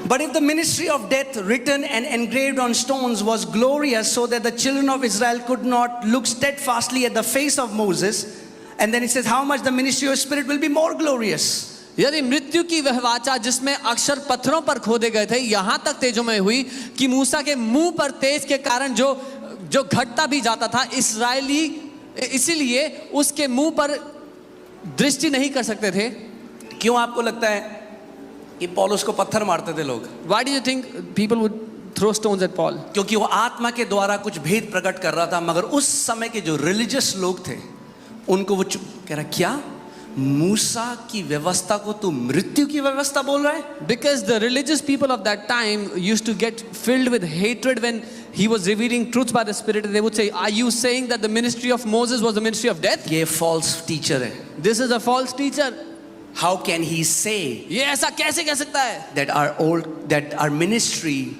But if the ministry of death written and engraved on stones was glorious, so that the children of Israel could not look steadfastly at the face of Moses, and then it says how much the ministry of spirit will be more glorious. यदि मृत्यु की वह वाचा जिसमें अक्षर पत्थरों पर खोदे गए थे यहां तक तेजोमय हुई कि मूसा के मुंह पर तेज के कारण जो घटता भी जाता था, इस्राएली इसीलिए उसके मुंह पर दृष्टि नहीं कर सकते थे। क्यों आपको लगता है कि पौलुस को पत्थर मारते थे लोग? Why do you think people would throw stones at Paul? क्योंकि वो आत्मा के द्वारा कुछ भेद प्रकट कर रहा था, मगर उस समय के जो रिलीजियस लोग थे उनको वो कह रहा, क्या मूसा की व्यवस्था को तू मृत्यु की व्यवस्था बोल रहा है? Because the religious people of that time used to get filled with hatred when he was revealing truth by the Spirit. They would say, are you saying that the ministry of Moses was the ministry of death? ये false teacher है. This is a false teacher. How can he say ये ऐसा कैसे कह सकता है that our ministry,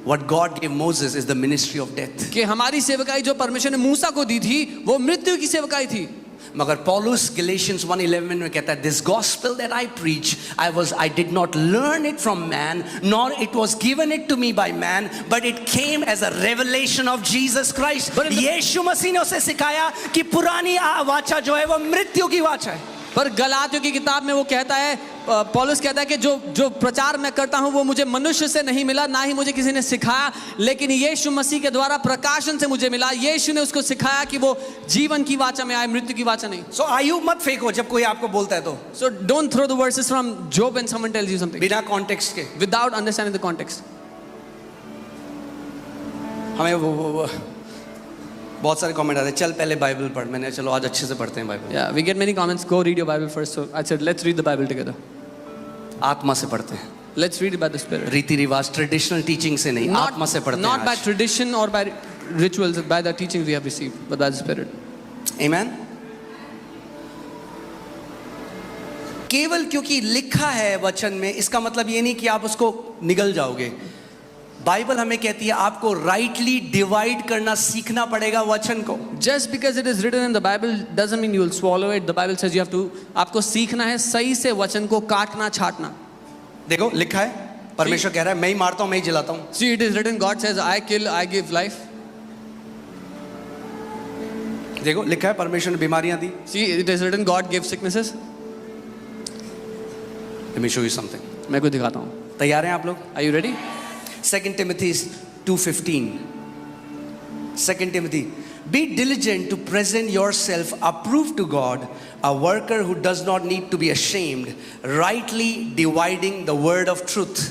what God gave Moses, is the ministry of death? कि हमारी सेवकाई जो परमेश्वर ने मूसा को दी थी वो मृत्यु की सेवकाई थी। मगर पौलुस Galatians 1:11 में कहता है, this gospel that I preach, I did not learn it from man, nor it was given it to me by man, but it came as a revelation of Jesus Christ. यीशु मसीह ने उसे सिखाया कि पुरानी वाचा जो है वो मृत्यु की वाचा है। पर गलातियों की किताब में वो कहता है, पौलुस कहता है कि जो प्रचार मैं करता हूं वो मुझे मनुष्य से नहीं मिला, ना ही मुझे किसी ने सिखाया, लेकिन यीशु मसीह के द्वारा प्रकाशन से मुझे मिला। यीशु ने उसको सिखाया कि वो जीवन की वाचा में आए, मृत्यु की वाचा नहीं। सो आयु मत फेंको जब कोई आपको बोलता है तो। So don't throw the verses from Job when someone tells you something बिना कॉन्टेक्स्ट के, विदाउट अंडरस्टैंडिंग द कॉन्टेक्स्ट। हमें वो बहुत सारे कमेंट आते हैं, चल पहले बाइबल पढ़। मैंने चलो आज अच्छे से पढ़ते हैं Bible. Yeah, we get many comments. Go read your Bible first. So I said, let's read the Bible together. आत्मा से पढ़ते हैं, Let's read it by the Spirit. रीति रिवाज ट्रेडिशनल टीचिंग से नहीं, आत्मा से पढ़ते हैं। Not by tradition or by rituals, by the teachings we have received, but by the Spirit. Amen. केवल क्योंकि लिखा है वचन में, इसका मतलब ये नहीं कि आप उसको निगल जाओगे। बाइबल हमें कहती है आपको राइटली डिवाइड करना सीखना पड़ेगा वचन को। Just because it is written in the Bible doesn't mean you will swallow it. The Bible says you have to, आपको सीखना है सही से वचन को काटना छाटना। देखो लिखा है, परमेश्वर कह रहा है मैं ही मारता हूँ मैं ही जिलाता हूँ। See, it is written, God says I kill, I give life. देखो लिखा है परमेश्वर ने बीमारियां दी। See, it is written, God gives sicknesses. Let me show you something. मैं कुछ दिखाता हूँ। तैयार हैं आप लोग? Are you ready? 2 Timothy 2:15. 2 Timothy, be diligent to present yourself approved to God, a worker who does not need to be ashamed, rightly dividing the word of truth.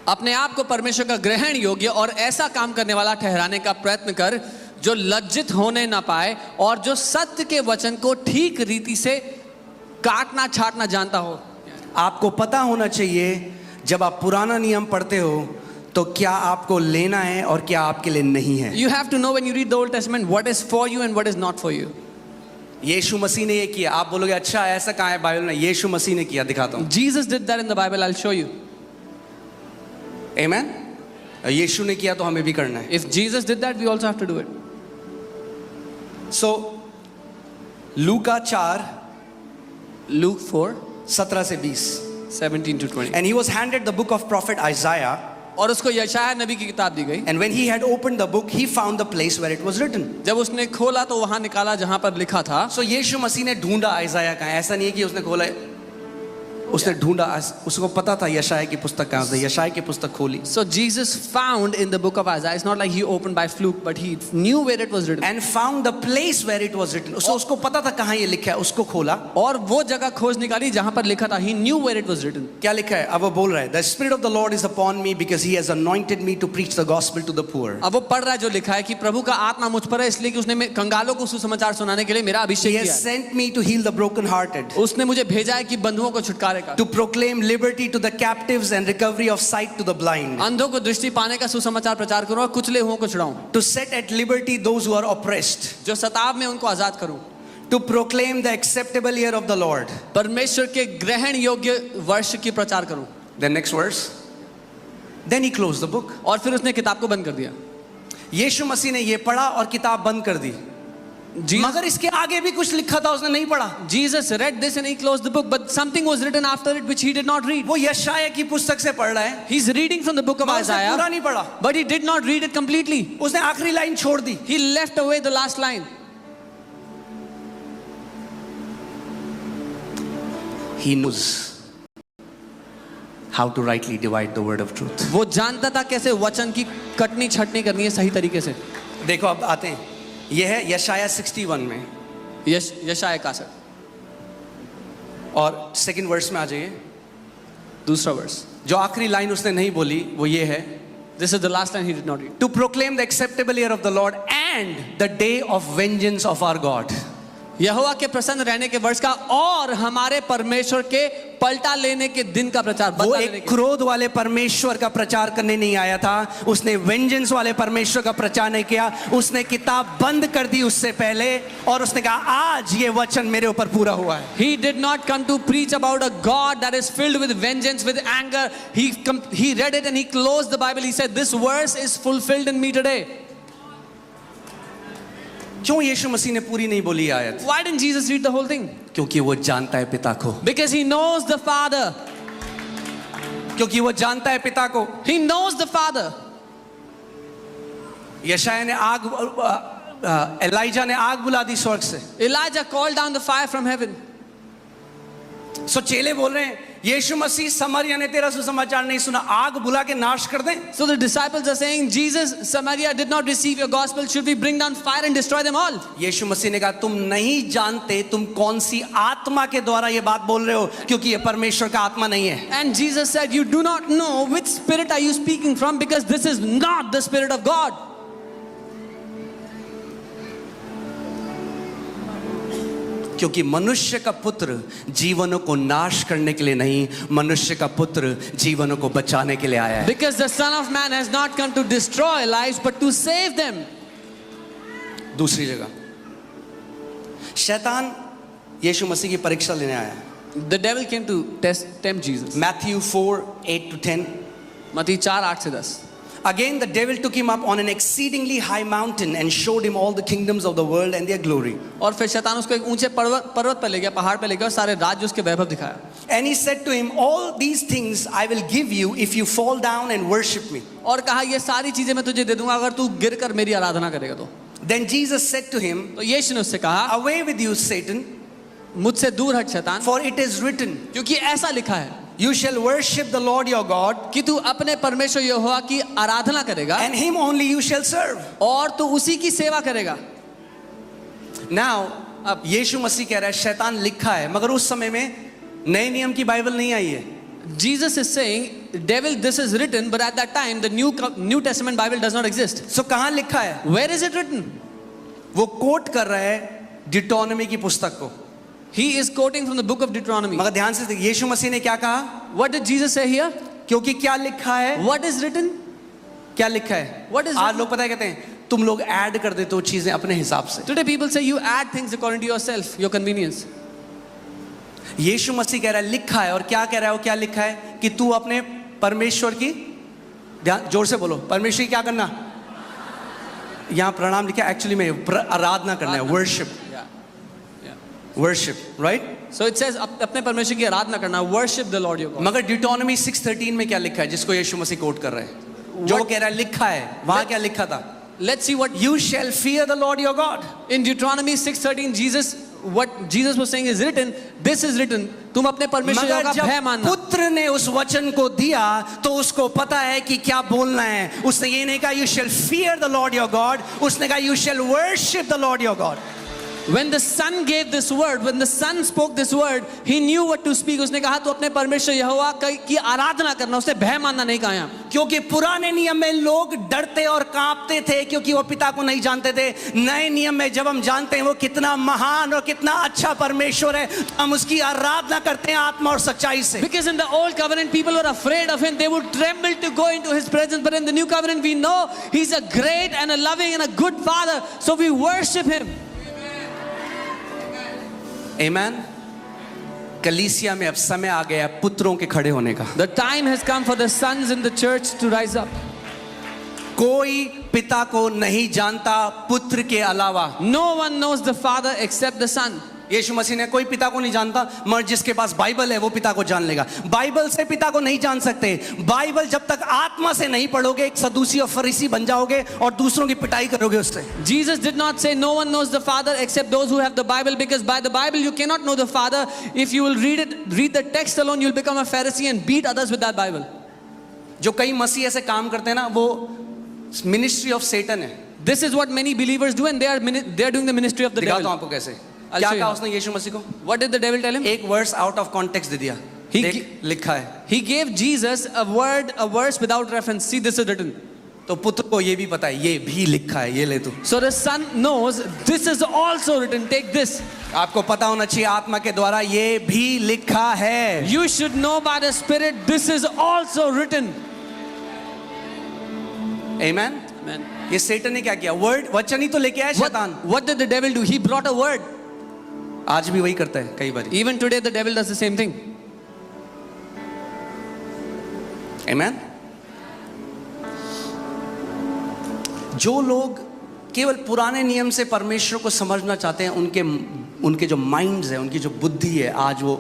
अपने आप को परमेश्वर का ग्रहण योग्य और ऐसा काम करने वाला ठहराने का प्रयत्न कर जो लज्जित होने ना पाए और जो सत्य के वचन को ठीक रीति से काटना छाटना जानता हो। आपको पता होना चाहिए जब आप पुराना नियम पढ़ते हो तो क्या आपको लेना है और क्या आपके लिए नहीं है। You have to know when you read the Old Testament what is for you and what is not for you. यीशु मसीह ने ये किया, आप बोलोगे अच्छा ऐसा कहाँ है बाइबल में? यीशु मसीह ने किया, दिखाता हूँ। Jesus did that in the Bible. I'll show you. Amen. यीशु ने किया तो हमें भी करना है। If Jesus did that, we also have to do it. So Luka 4 Luke 4, 17 से 20. 17 to 20. And he was handed the book of prophet Isaiah. और उसको यशायाह नबी की किताब दी गई। And when he had opened the book, he found the place where it was written. जब उसने खोला तो वहां निकाला जहां पर लिखा था। So यीशु मसीह ने ढूंढा आइज़ाया कहाँ है। ऐसा नहीं है कि उसने खोला, उसने ढूंढा, उसको पता था यशायाह की पुस्तक कहाँ है, यशायाह की पुस्तक खोली। So Jesus found in the book of Isaiah. It's not like he opened by fluke, but he knew where it was written. And found the place where it was written. So उसको पता था कहाँ ये लिखा है, उसको खोला और वो जगह खोज निकाली जहां पर लिखा था। He knew where it was written. क्या लिखा है? अब वो बोल रहा है, The Spirit of the Lord is upon me because He has anointed me to preach the gospel to the poor. अब वो पढ़ रहा है जो लिखा है कि प्रभु का आत्मा मुझ पर है इसलिए कि उसने कंगालों को सुसमाचार सुनाने के लिए मेरा He अभिषेक has किया है। sent me to heal the brokenhearted, उसने मुझे भेजा है कि बंधुओं को छुटकारे का, to proclaim liberty to the captives and recovery of sight to the blind, अंधों को दृष्टि पाने का सुसमाचार प्रचार करूं और कुचले हुओं को छुड़ाऊं, to set at liberty those who are oppressed, जो सताव में उनको आजाद करूं, to proclaim the acceptable year of the Lord. परमेश्वर के ग्रहण योग्य वर्ष की प्रचार करूं। The next verse. Then he closed the book. और फिर उसने किताब को बंद कर दिया। यीशु मसीह ने ये पढ़ा और किताब बंद कर दी। मगर इसके आगे भी कुछ लिखा था, उसने नहीं पढ़ा। Jesus read this and he closed the book, but something was written after it which he did not read. वो यशाया की पुस्तक से पढ़ रहा है, He's reading from the book of मगर उसने पूरा Isaiah, नहीं पढ़ा, but he did not read it completely. उसने आखिरी लाइन छोड़ दी। He left away the last line. He knows how to rightly divide the word of truth. वो जानता था कैसे वचन की कटनी छटनी करनी है सही तरीके से। देखो अब आते हैं, यह है यशाया 61 में, यशाया का सर और सेकंड वर्स में आ जाइए। दूसरा वर्स, जो आखिरी लाइन उसने नहीं बोली वो ये है, This is the last line he did not read. to proclaim the acceptable year of the Lord and the day of vengeance of our God. यहोवा के प्रसन्न रहने के वर्ष का और हमारे परमेश्वर के पलटा लेने के दिन का प्रचार। वो बदला लेने एक के। क्रोध वाले परमेश्वर का प्रचार करने नहीं आया था, उसने वेंजेंस वाले परमेश्वर का प्रचार नहीं किया, उसने किताब बंद कर दी उससे पहले, और उसने कहा आज ये वचन मेरे ऊपर पूरा हुआ है। He did not come to preach about a God that is filled with vengeance, with anger. He read it and he closed the Bible. He said, this verse is fulfilled in me today. क्यों यीशु मसीह ने पूरी नहीं बोली आयत? Why didn't Jesus read the whole thing? क्योंकि वो जानता है पिता को, Because he knows the Father. क्योंकि वो जानता है पिता को। He knows the Father. यशाया ने एलाइजा ने आग बुला दी स्वर्ग से। Elijah called down the fire from heaven. सो चेले बोल रहे हैं यीशु मसीह समरिया ने तेरा सुसमाचार नहीं सुना, आग बुला के नाश कर दें। So the disciples are saying, Jesus, Samaria did not receive your gospel. Should we bring down fire and destroy them all? यीशु मसीह ने कहा तुम नहीं जानते तुम कौन सी आत्मा के द्वारा ये बात बोल रहे हो, क्योंकि ये परमेश्वर का आत्मा नहीं है। And Jesus said, you do not know which spirit are you speaking from, because this is not the Spirit of God. क्योंकि मनुष्य का पुत्र जीवनों को नाश करने के लिए नहीं, मनुष्य का पुत्र जीवनों को बचाने के लिए आया है। Because the Son of Man has not come to destroy lives, but to save them. दूसरी जगह शैतान यीशु मसीह की परीक्षा लेने आया। The devil came to tempt Jesus. Matthew 4:8-10. मत्ती 4:8-10. Again the devil took him up on an exceedingly high mountain and showed him all the kingdoms of the world and their glory. और फिर शैतान उसको एक ऊंचे पर्वत पर ले गया, पहाड़ पे ले गया और सारे राज्य उसके वैभव दिखाया। And he said to him, all these things I will give you if you fall down and worship me. और कहा ये सारी चीजें मैं तुझे दे दूंगा अगर तू गिरकर मेरी आराधना करेगा तो। Then Jesus said to him, तो यीशु ने उससे कहा, away with you Satan, मुझसे दूर हट शैतान, for it is written, क्योंकि ऐसा लिखा है you shall worship the Lord your God, कि तू अपने परमेश्वर यहोवा की आराधना करेगा and him only you shall serve. और तू उसी की सेवा करेगा। Now अब यीशु मसीह कह रहा है शैतान लिखा है, मगर उस समय में नए नियम की बाइबल नहीं आई है। Jesus is saying, devil, this is written, but at that time the New Testament Bible does not exist. So कहाँ लिखा है? Where is it written? वो कोट कर रहा है डिटोनॉमी की पुस्तक को। He is quoting from the book of Deuteronomy. मगर ध्यान से देखिए यीशु मसीह ने क्या कहा? What did Jesus say here? क्योंकि क्या लिखा है? What is written? क्या लिखा है? What is आज written? लोग पता है कहते हैं तुम लोग ऐड कर देते हो चीजें अपने हिसाब से। Today people say you add things according to yourself, your convenience. यीशु मसीह कह रहा है लिखा है, और क्या कह रहा है वो क्या लिखा है कि तू अपने परमेश्वर की, ध्यान जोर से बोलो, परमेश्वर की क्या करना? यहाँ प्रणाम लिखा है, एक्चुअली में आराधना करना है, worship, worship, right? So it says अपने परमेश्वर की आराधना करना, worship the Lord your God. मगर डिटोनॉमी 6:13 में क्या लिखा है जिसको यीशु मसीह कोट कर रहे हैं? जो कह रहा है लिखा है, वहां क्या लिखा था? Let's see what You shall fear the Lord your God. in Deuteronomy 6:13 what Jesus was saying is written. This is written. तुम अपने परमेश्वर मगर का भय जब मानना। पुत्र ने उस वचन को दिया तो उसको पता है कि क्या बोलना है। उसने ये नहीं कहा you shall fear the Lord your God, उसने कहा you shall worship the Lord your God. When the Son gave this word, when the Son spoke this word, he knew what to speak. उसने कहा तो अपने परमेश्वर यहोवा की आराधना करना, उसने भय मानना नहीं कहा यहाँ। क्योंकि पुराने नियम में लोग डरते और कांपते थे क्योंकि वो पिता को नहीं जानते थे। नए नियम में जब हम जानते हैं वो कितना महान और कितना अच्छा परमेश्वर है, हम उसकी आराधना करते हैं आत्मा और सच्चाई से। Because in the old covenant people were afraid of him, they would tremble to go into his presence. But in the new covenant we know he's a great and a loving and a good father, so we worship him. Amen. कलीसिया में अब समय आ गया पुत्रों के खड़े होने का। The time has come for the sons in the church to rise up. कोई पिता को नहीं जानता पुत्र के अलावा। No one knows the Father except the Son. यीशु मसीह ने कोई पिता को नहीं जानता, मगर जिसके पास बाइबल है वो पिता को जान लेगा। बाइबल से पिता को नहीं जान सकते। बाइबल जब तक आत्मा से नहीं पढ़ोगे, एक सदूसी और फरीसी बन जाओगे और दूसरों की पिटाई करोगे उससे। Jesus did not say no one knows the Father except those who have the Bible, because by the Bible you cannot know the Father. If you will read the text alone, you'll become a Pharisee and beat others with that Bible. जो कई मसीह ऐसे काम करते हैं ना, वो ministry of Satan है। This is what many believers do, and they are doing the ministry of the दिखाता हूं devil. आपको कैसे। I'll क्या show you कहा how. उसने यीशु मसीह को? What did the devil tell him? एक वर्स आउट ऑफ कॉन्टेक्स्ट दे दिया। He देख, लिखा है। He gave Jesus a verse without reference. See, this is written. तो पुत्र को ये भी पता है, ये भी लिखा है, ये ले तू। So the Son knows this is also written. Take this. आपको पता होना चाहिए आत्मा के द्वारा ये भी लिखा है। You should know by the Spirit this is also written. Amen? Amen. ये सेटन ने क्या किया? वर्ड, वचन ही तो लेके आया शैतान। What did the devil do? He brought a word. आज भी वही करता है कई बार। Even today the devil does the same thing. Amen? जो लोग केवल पुराने नियम से परमेश्वर को समझना चाहते हैं, उनके जो माइंड्स है, उनकी जो बुद्धि है, आज वो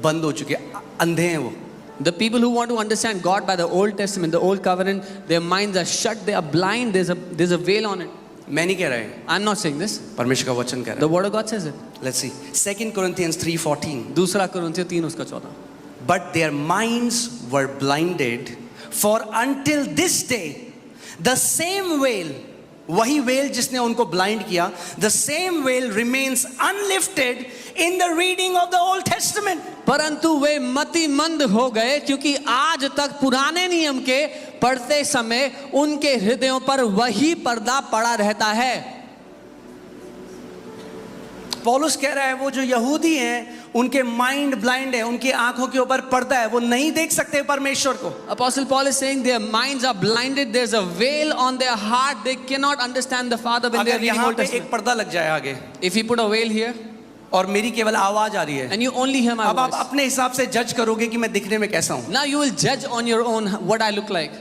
बंद हो चुके हैं, अंधे हैं वो। The people who want to understand God by the Old Testament, the Old Covenant, their minds are shut, they are blind, there's a veil on it. मैं नहीं कह रहा है, I'm not saying this. परमेश्वर का वचन कह रहा The Word of God says it. है। Let's see. 2 Corinthians 3:14. दूसरा कुरिन्थियों 3:14. But their minds were blinded, for until this day the same veil, वही वेल जिसने उनको ब्लाइंड किया, the same veil remains unlifted in the reading of the Old Testament. परंतु वे मतिमंद हो गए, क्योंकि आज तक पुराने नियम के पढ़ते समय उनके हृदयों पर वही पर्दा पड़ा रहता है। पौलुस कह रहा है वो जो यहूदी हैं उनके माइंड ब्लाइंड है, उनकी आंखों के ऊपर पर्दा है, वो नहीं देख सकते परमेश्वर को। Apostle Paul is saying their minds are blinded, there's a veil on their heart, they cannot understand the Father when they are अगर reading यहाँ Old पे एक Testament. पर्दा लग जाए आगे If you put a veil here और मेरी केवल आवाज आ रही है, and you only hear my अब आप voice, अपने हिसाब से जज करोगे कि मैं दिखने में कैसा हूँ, now you will judge on your own what I look like,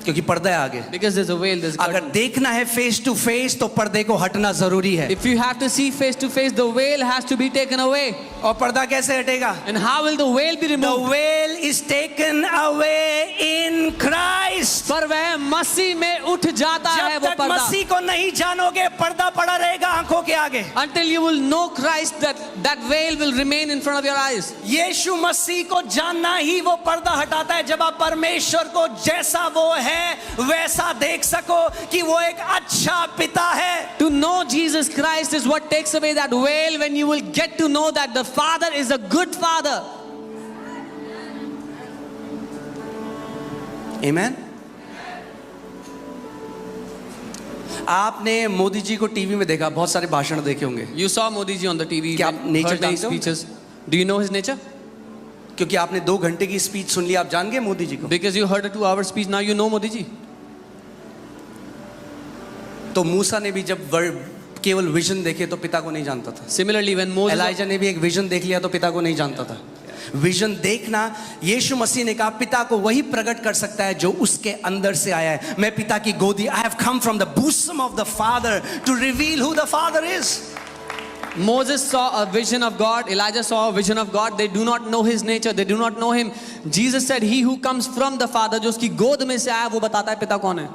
क्योंकि पर्दा है आगे। because there's a veil, there's a अगर curtain. देखना है फेस टू फेस तो पर्दे को हटना जरूरी है। If you have to see face to face, the veil has to be taken away. और पर्दा कैसे हटेगा? And how will the veil be The removed? veil is taken away in Christ. पर वह मसीह में उठ जाता है जब वो तक पर्दा। मसीह को नहीं जानोगे पर्दा पड़ा रहेगा आंखों के आगे। Until you will know Christ, that veil will remain in front of your eyes. यीशु मसीह को जानना ही वो पर्दा हटाता है, जब आप परमेश्वर को जैसा वो है वैसा देख सको कि वो एक अच्छा पिता है। To know Jesus Christ is what takes away that veil, when you will get to know that the Father is a good Father. Amen? आपने मोदी जी को टीवी में देखा, बहुत सारे भाषण देखे होंगे, You saw Modi ji on the TV. क्या आप nature heard his जानते हो? speeches. Do you know his nature? क्योंकि आपने 2 घंटे की स्पीच सुन ली, आप जान गए मोदी जी को। Because you heard a 2-hour speech, now you know Modi ji. तो मूसा ने भी जब केवल विजन देखे तो पिता को नहीं जानता था। Similarly, when Moses, एलाइजा ने भी एक विजन देख लिया तो पिता को नहीं जानता था। विजन देखना, यीशु मसीह ने कहा पिता को वही प्रकट कर सकता है जो उसके अंदर से आया है। मैं पिता की गोदी, I have come from the bosom of the Father to reveal who the Father is. Moses saw a vision of God, Elijah saw a vision of God. They do not know his nature, they do not know him. Jesus said, he who comes from the Father, जो उसकी गोद में से आया, वो बताता है पिता कौन है।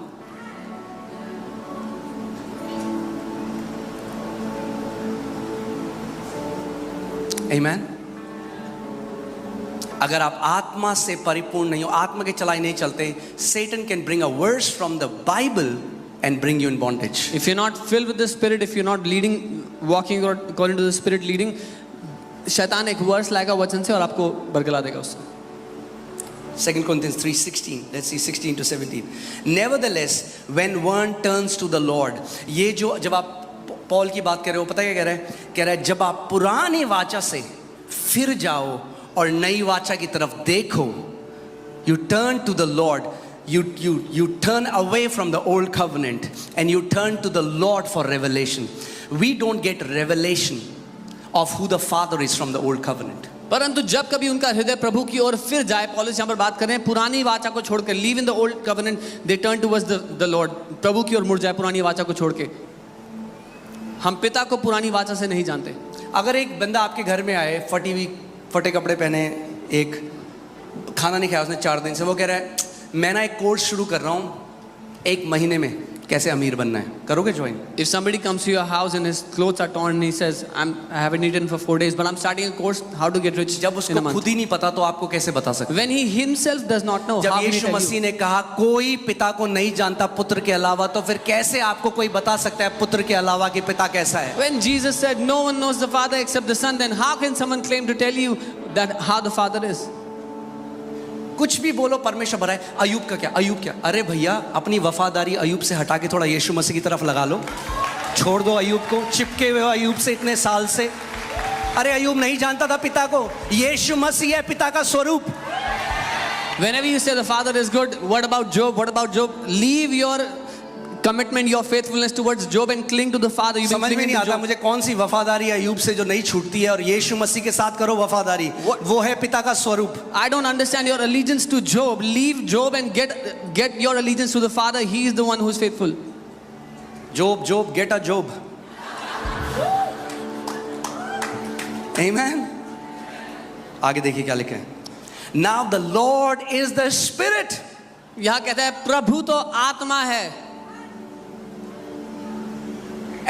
Amen? अगर आप आत्मा से परिपूर्ण नहीं हो, आत्मा के चलाई नहीं चलते, Satan can bring a verse from the Bible and bring you in bondage. If you're not filled with the Spirit, if you're not leading, walking according to the Spirit leading, शैतान एक वर्स लाएगा वचन से और आपको बरगला देगा उससे। 2 Corinthians 3:16, let's see 16 to 17. Nevertheless, when one turns to the Lord, ये जो जब आप पॉल की बात कर रहे हो, पता क्या कह रहा है? कह रहा है जब आप पुरानी वाचा से फिर जाओ और नई वाचा की तरफ देखो, you turn to the Lord, you turn away from the old covenant and you turn to the Lord for revelation. We don't get revelation of who the Father is from the old covenant. परंतु जब कभी उनका हृदय प्रभु की ओर फिर जाए, पौलुस यहाँ पर बात कर रहे हैं, पुरानी वाचा को छोड़कर, leave in the old covenant, they turn towards the Lord, प्रभु की ओर मुड़ जाए पुरानी वाचा को छोड़ के। हम पिता को पुरानी वाचा से नहीं जानते। अगर एक बंदा आपके घर में आए, फटे कपड़े पहने, एक खाना नहीं खाया उसने 4 दिन से, वो कह रहा है मैं ना एक कोर्स शुरू कर रहा हूँ 1 महीने में कैसे अमीर बनना है, करोगे join? If somebody comes to your house and his clothes are torn and he says, I haven't eaten for 4 days, but I'm starting a course how to get rich जब in a उसको month. खुद ही नहीं पता तो आपको कैसे बता सकते? When he himself does not know, जब how can he Yeshu tell Masih you? ने कहा कोई पिता को नहीं जानता पुत्र के अलावा, तो फिर कैसे आपको कोई बता सकता है पुत्र के अलावा कि पिता कैसा है? When Jesus said, no one knows the Father except the Son, then how can someone claim to tell you that how the Father is? कुछ भी बोलो परमेश्वर भरा है। अयूब का क्या? अयूब क्या? अरे भैया अपनी वफादारी अयूब से हटा के थोड़ा यीशु मसीह की तरफ लगा लो, छोड़ दो अयूब को, चिपके हुए हो अयूब से इतने साल से। अरे अयूब नहीं जानता था पिता को, यीशु मसीह है पिता का स्वरूप। Whenever you say the Father is good, what about Job? What about Job? Leave your commitment, your faithfulness towards Job and cling to the Father. You've been समझ में clinging नहीं to आता Job. मुझे कौन सी वफादारी अयूब से जो नहीं छूटती है, और यीशु मसीह के साथ करो वफादारी, वो है पिता का स्वरूप। I don't understand your allegiance to Job. Leave Job and get your allegiance to the Father. He is the one who is faithful. Job, get a job. Amen. आगे देखिए क्या लिखा है। Now the Lord is the Spirit. यहाँ कहता है प्रभु तो आत्मा है।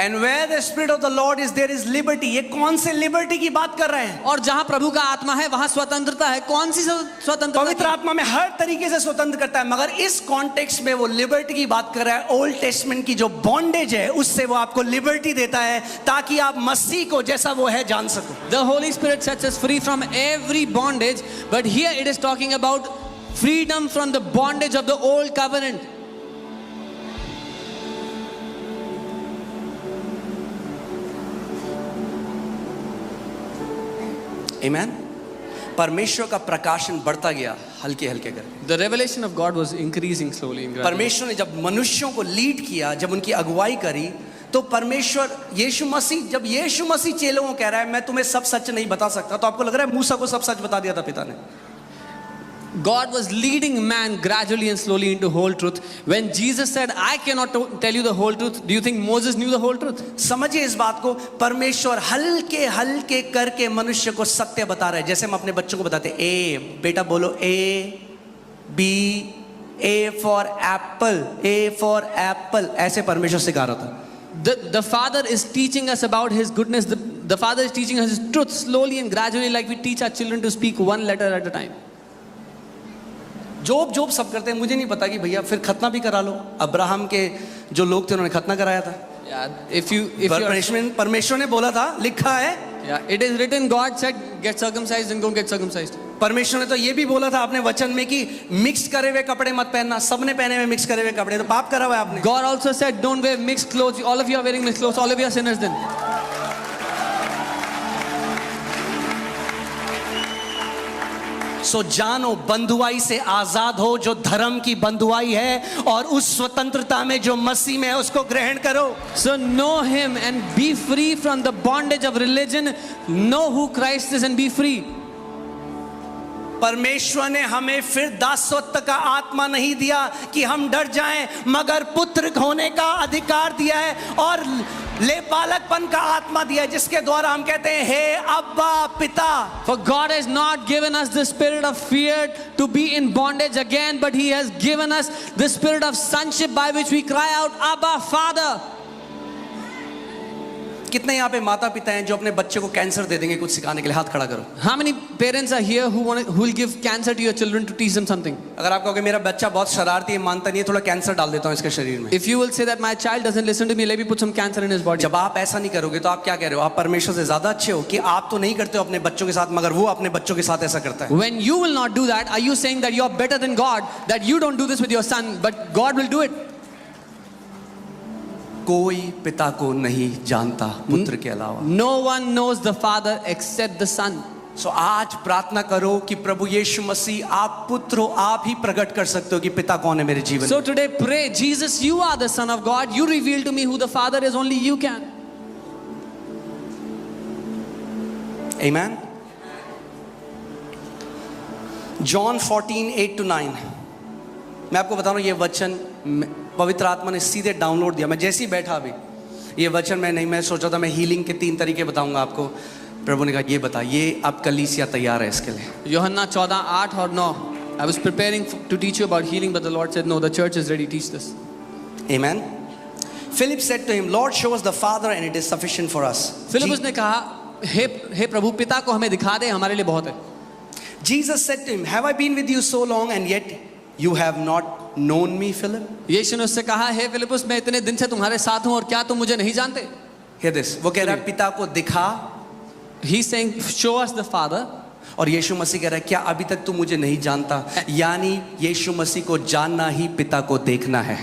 And where the Spirit of the Lord is, there is liberty. ये कौन से लिबर्टी की बात कर रहे हैं? और जहाँ प्रभु का आत्मा है वहाँ स्वतंत्रता है। कौन सी स्वतंत्रता? पवित्र आत्मा में हर तरीके से स्वतंत्र करता है, मगर इस कॉन्टेक्स्ट में वो लिबर्टी की बात कर रहा है। ओल्ड टेस्टमेंट की जो बॉन्डेज है उससे वो आपको लिबर्टी देता है ताकि आप मसीह को जैसा वो है जान सको। The Holy Spirit sets us free from every bondage, but here it is talking about freedom from the bondage of the old covenant. Amen. परमेश्वर का प्रकाशन बढ़ता गया हल्के हल्के करके। The revelation of God was increasing slowly and gradually. परमेश्वर ने जब मनुष्यों को लीड किया, जब उनकी अगुवाई करी, तो परमेश्वर यीशु मसीह, जब यीशु मसीह चेलों को कह रहा है मैं तुम्हें सब सच नहीं बता सकता, तो आपको लग रहा है मूसा को सब सच बता दिया था पिता ने? God was leading man gradually and slowly into whole truth. When Jesus said, I cannot tell you the whole truth, do you think Moses knew the whole truth? समझिए इस बात को, परमेश्वर हल्के हल्के करके मनुष्य को सत्य बता रहा है। जैसे हम अपने बच्चों को बताते हैं, ए बेटा बोलो A B, A for apple, A for apple, ऐसे परमेश्वर सिखा रहा था। The Father is teaching us about His goodness. The Father is teaching us His truth slowly and gradually, like we teach our children to speak one letter at a time. जोब सब करते हैं, मुझे नहीं पता कि भैया फिर खतना भी करा लो। अब्राहम के जो लोग थे उन्होंने खतना कराया था। परमेश्वर ने बोला था, लिखा है, it is written, God said, get circumcised and go get circumcised. परमेश्वर ने तो ये भी बोला था अपने वचन में कि मिक्स करे हुए कपड़े मत पहनना। सबने पहने हुए मिक्स करे हुए कपड़े, तो पाप करा हुआ है आपने। God also said, don't wear mixed clothes. All of you are wearing mixed clothes. All of you are sinners then. सो जानो, बंधुआई से आजाद हो जो धर्म की बंधुआई है, और उस स्वतंत्रता में जो मसीह में है उसको ग्रहण करो। So know Him and be free from the bondage of religion. Know who Christ is and be free. परमेश्वर ने हमें फिर दासत्व का आत्मा नहीं दिया कि हम डर जाएं, मगर पुत्र होने का अधिकार दिया है, और ले बालकपन का आत्मा दिया है, जिसके द्वारा हम कहते हैं हे अब्बा पिता। For God has not given us the spirit of fear to be in bondage again, but He has given us the spirit of sonship by which we cry out, Abba, Father. कितने यहाँ पे माता पिता हैं जो अपने बच्चे को कैंसर दे देंगे कुछ सिखाने के लिए? हाथ खड़ा करो। How many parents are here who will give cancer to your children to teach them something? अगर आप कहोगे मेरा बच्चा बहुत शरारती है, मानता नहीं है, थोड़ा कैंसर डाल देता हूँ इसके शरीर में। If you will say that my child doesn't listen to me, let me put some cancer in his body. जब आप ऐसा नहीं करोगे तो आप क्या कह रहे हो? आप परमेश्वर से ज्यादा अच्छे हो कि आप तो नहीं करते हो अपने बच्चों के साथ, मगर वो अपने बच्चों के साथ ऐसा करता है। When you will not do that, are you saying that you are better than God, that you don't do this with your son, but God will do it? कोई पिता को नहीं जानता पुत्र के अलावा। No one knows the Father except the Son. सो आज प्रार्थना करो कि प्रभु यीशु मसीह, आप पुत्र हो, आप ही प्रकट कर सकते हो कि पिता कौन है मेरे जीवन में। So today pray, Jesus, you are the Son of God. You reveal to me who the Father is. Only you can. Amen. John 14:8-9। मैं आपको बता रहा हूँ ये वचन पवित्र आत्मा ने सीधे डाउनलोड दिया। मैं जैसे ही बैठा अभी ये वचन मैं सोचा था मैं हीलिंग के 3 तरीके बताऊंगा आपको। प्रभु ने कहा ये बता, ये अब कलीसिया तैयार है इसके लिए। यूहन्ना 14:8 और 9। I was preparing to teach you about healing, but the Lord said, no, the church is ready to teach this. Amen. Philip said to him, Lord, show us the Father and it is sufficient for us. Philip ने कहा, हे प्रभु, पिता को हमें दिखा दे, हमारे लिए बहुत है। Jesus said to him, have I been with you so long and yet you have not known me, Philip? यीशु ने उससे कहा, हे फिलिपुस, मैं इतने दिन से तुम्हारे साथ हूं और क्या तुम मुझे नहीं जानते? Hear this. वो कह रहा है पिता को दिखा। He's saying, show us the Father. और यीशु मसीह कह रहा है क्या अभी तक तू मुझे नहीं जानता? यानी यीशु मसीह को जानना ही पिता को देखना है।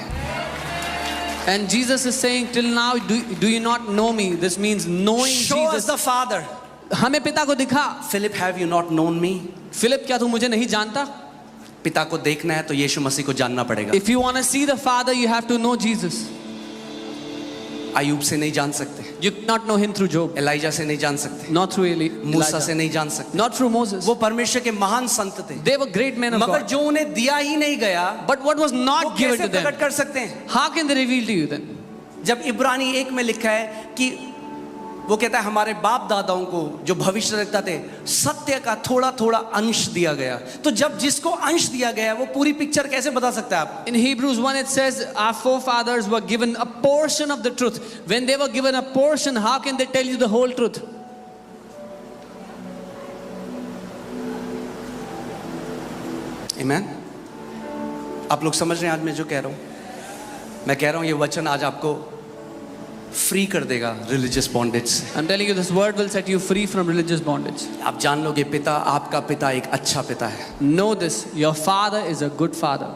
And Jesus is saying, till now, do you not know me? This means knowing Show us Jesus. the Father. हमें पिता को दिखा। Philip, have you not known me? Philip, क्या तू मुझे नहीं जानता? पिता को देखना है तो यीशु मसीह को जानना पड़ेगा। If you want to see the Father, you have to know Jesus. Ayub से नहीं जान सकते, You cannot know him through Job, Elijah से नहीं जान सकते, not through मूसा से Elijah, नहीं जान सकते। not through Moses. वो परमेश्वर के महान संत थे, They were great men of मगर God. जो उन्हें दिया ही नहीं गया But what was वो not given कैसे to them, प्रकट कर सकते हैं? how can they reveal to you then? जब इब्रानी 1 में लिखा है कि वो कहता है हमारे बाप दादाओं को जो भविष्य देखता थे सत्य का थोड़ा थोड़ा अंश दिया गया। तो जब जिसको अंश दिया गया वो पूरी पिक्चर कैसे बता सकता है आप? In Hebrews 1 it says our forefathers were given a portion of the truth. When they were given a portion, how can they tell you the whole truth? Amen? आप लोग समझ रहे हैं आज मैं जो कह रहा हूँ? मैं कह रहा हूँ ये वचन आज आपको फ्री कर देगा रिलीजियस बॉन्डेज से। I'm telling you, this word will set you free from religious bondage. आप जान लोगे पिता, आपका पिता एक अच्छा पिता है। Know this, your father is a good father.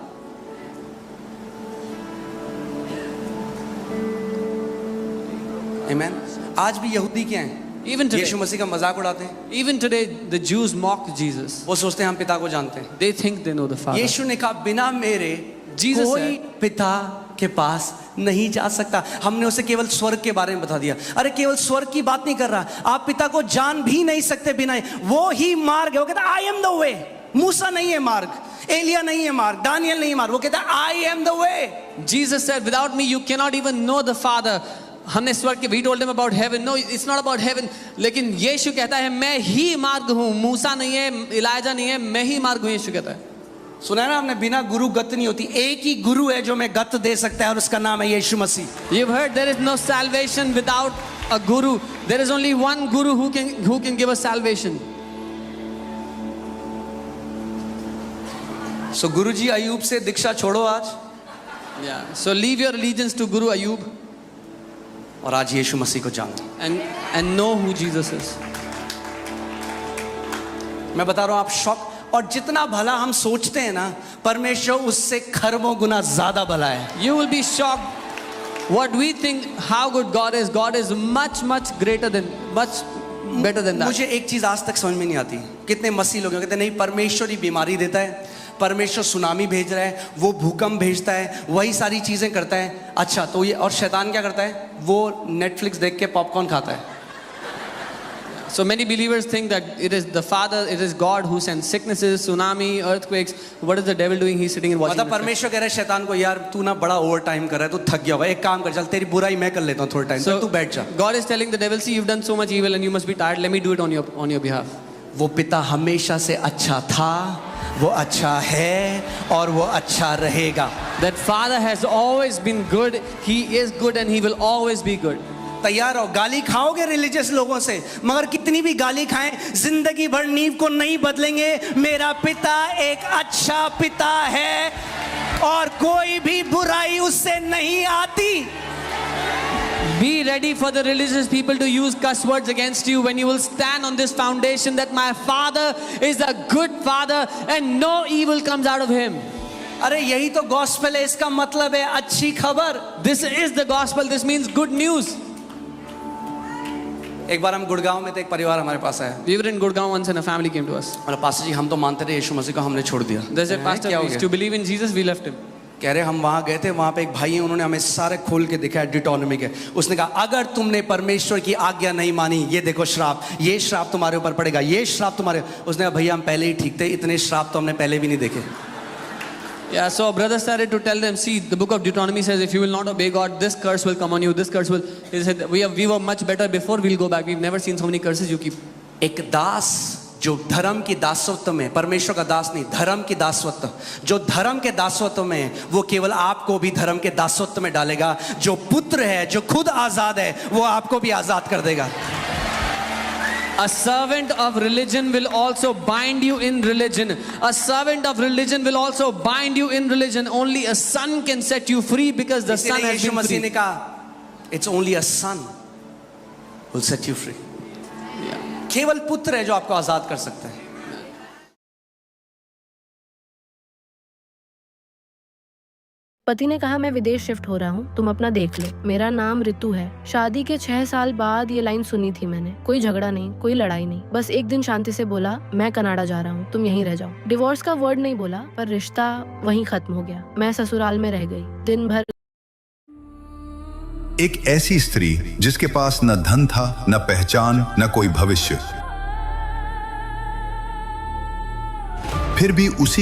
Amen? आज भी यहूदी क्या हैं? Even today, यीशु मसीह का मजाक उड़ाते हैं। even today, the Jews mock Jesus. वो सोचते हैं हम पिता को जानते हैं। They think they know the Father. यीशु ने कहा बिना मेरे Jesus कोई said, पिता के पास नहीं जा सकता। हमने उसे केवल स्वर्ग के बारे में बता दिया। अरे केवल स्वर्ग की बात नहीं कर रहा, आप पिता को जान भी नहीं सकते बिना, वो ही मार्ग है। वो कहता आई एम द वे। मूसा नहीं है मार्ग, एलिया नहीं है मार्ग, दानियल नहीं है मार्ग। वो कहता I am the way. Jesus said, without me you cannot even know the Father. हमने स्वर्ग के, we told them about heaven. No, it's not about heaven. लेकिन यीशु कहता है मैं ही मार्ग हूँ। मूसा नहीं है, इलाइजा नहीं है, मैं ही मार्ग हूँ। यीशु कहता है। सुना है ना आपने, बिना गुरु गत नहीं होती। एक ही गुरु है जो मैं गत दे सकता है और उसका नाम है यीशु मसीह। You've heard there is no salvation without a guru. There is only one guru who can give us salvation. सो गुरुजी अयूब से दीक्षा छोड़ो आज, Yeah. So leave your allegiance to Guru Ayub और आज यीशु मसीह को जानो। and know who Jesus is. मैं बता रहा हूँ आप शॉक, और जितना भला हम सोचते हैं ना परमेश्वर उससे खरबों गुना ज्यादा भला है। You will be shocked. What we think how good God is much greater than, much better than that. मुझे एक चीज आज तक समझ में नहीं आती, कितने मसीह लोग कहते हैं नहीं परमेश्वर ही बीमारी देता है, परमेश्वर सुनामी भेज रहा है, वो भूकंप भेजता है, वही सारी चीजें करता है। अच्छा तो ये, और शैतान क्या करता है? वो नेटफ्लिक्स देख के पॉपकॉर्न खाता है। So many believers think that it is the Father, it is God who sends sicknesses, tsunami, earthquakes. What is the devil doing? He's sitting and watching. मतलब परमेश्वर कह रहा है शैतान को यार तू ना बड़ा ओवर टाइम कर रहा है, तू थक गया होगा, एक काम कर चल तेरी बुराई मैं कर लेता हूँ थोड़ा टाइम, तो तू बैठ जा। God is telling the devil, see you've done so much evil and you must be tired. Let me do it on your behalf. वो पिता हमेशा से अच्छा था, वो अच्छा है और वो अच्छा रहेगा। That Father has always been good. He is good and he will always be good. तैयार हो, गाली खाओगे रिलीजियस लोगों से, मगर कितनी भी गाली खाएं जिंदगी भर नींव को नहीं बदलेंगे। मेरा पिता एक अच्छा पिता है और कोई भी बुराई उससे नहीं आती। Be ready for the religious people to use cuss words against you when you will stand on this foundation that my Father is a good Father and no evil comes out of him. अरे यही तो gospel है, इसका मतलब है अच्छी खबर। This is the gospel. This means good news. एक बार हम गुड़गांव में थे, एक परिवार हमारे पास आया। We were in Gurgaon once and a family came to us. और पास्टर जी हम तो मानते थे यीशु मसीह को, हमने छोड़ दिया। They said, हैं, Pastor, क्या हो we used गया? to believe in Jesus, we left him. कह रहे हम वहां गए थे, वहां पे एक भाई है, उन्होंने हमें सारे खोल के दिखाया डिटोनॉमी के। उसने कहा अगर तुमने परमेश्वर की आज्ञा नहीं मानी, ये देखो श्राप, ये श्राप तुम्हारे ऊपर पड़ेगा, ये श्राप तुम्हारे। उसने कहा भैया हम पहले ही ठीक थे, इतने श्राप तो हमने पहले भी नहीं देखे। Yeah, so brother started to tell them, see, the book of Deuteronomy says, if you will not obey God, this curse will come on you, this curse will. He said, we were much better before, we'll go back. We've never seen so many curses you keep. एक दास जो धर्म की दासत्व में, परमेश्वर का दास नहीं, धर्म की दासत्व, जो धर्म के दासत्व में है, वो केवल आपको भी धर्म के दासत्व में डालेगा। जो पुत्र है, जो खुद आजाद है, वो आपको भी आजाद कर देगा। A servant of religion will also bind you in religion. A servant of religion will also bind you in religion. Only a son can set you free because the son has Yeshu been मसीह ने free. कहा it's only a son will set you free. केवल पुत्र है जो आपको आजाद कर सकता है। पति ने कहा मैं विदेश शिफ्ट हो रहा हूँ, तुम अपना देख ले। मेरा नाम रितु है। शादी के 6 साल बाद ये लाइन सुनी थी मैंने। कोई झगड़ा नहीं, कोई लड़ाई नहीं, बस एक दिन शांति से बोला मैं कनाडा जा रहा हूँ, तुम यहीं रह जाओ। डिवोर्स का वर्ड नहीं बोला, पर रिश्ता वहीं खत्म हो गया। मैं ससुराल में रह गई। दिन भर एक ऐसी स्त्री जिसके पास न धन था, न पहचान, न कोई भविष्य, फिर भी उसी